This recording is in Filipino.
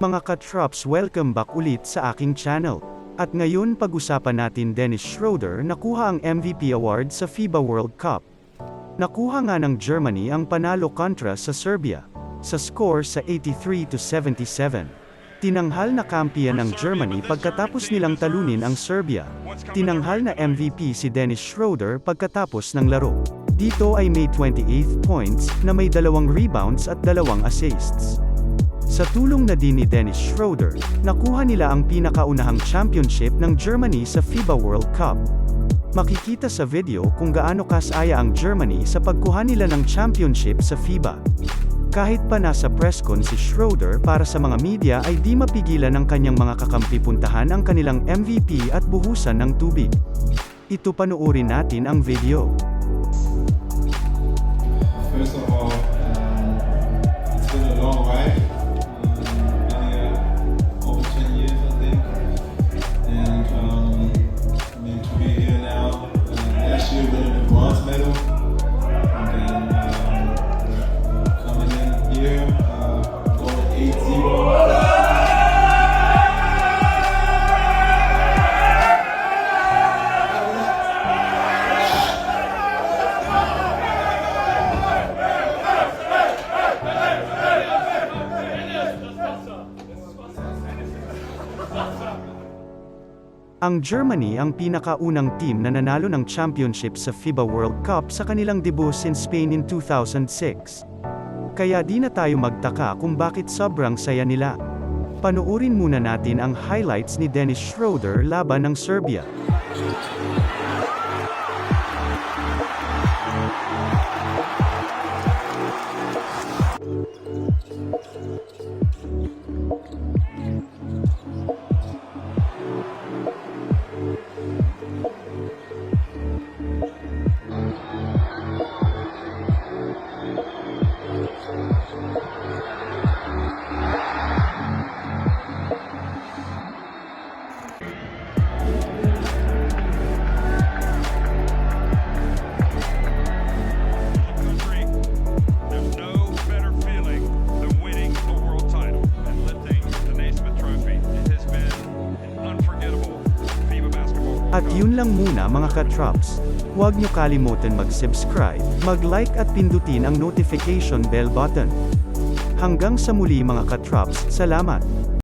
Mga katrops, welcome back ulit sa aking channel. At ngayon pag-usapan natin Dennis Schroeder nakuha ang MVP award sa FIBA World Cup. Nakuha nga ng Germany ang panalo kontra sa Serbia, sa score sa 83-77. Tinanghal na kampiyan ng Germany pagkatapos nilang talunin ang Serbia. Tinanghal na MVP si Dennis Schroeder pagkatapos ng laro. Dito ay may 28 points, na may 2 rebounds at 2 assists. Sa tulong na din ni Dennis Schroeder, nakuha nila ang pinakaunahang championship ng Germany sa FIBA World Cup. Makikita sa video kung gaano kasaya ang Germany sa pagkuha nila ng championship sa FIBA. Kahit pa nasa press con si Schroeder para sa mga media ay di mapigilan ng kanyang mga kakampi puntahan ang kanilang MVP at buhusan ng tubig. Ito panoorin natin ang video. First of all, it's been a long ride. Over 10 years, I think. And to be here now, last year winning the bronze medal, and then coming in here, going 8-0. Ang Germany ang pinakaunang team na nanalo ng championship sa FIBA World Cup sa kanilang debut since Spain in 2006. Kaya di na tayo magtaka kung bakit sobrang saya nila. Panoorin muna natin ang highlights ni Dennis Schroeder laban ng Serbia. At yun lang muna mga katrops. Huwag nyo kalimutan mag-subscribe, mag-like at pindutin ang notification bell button. Hanggang sa muli mga katrops, salamat!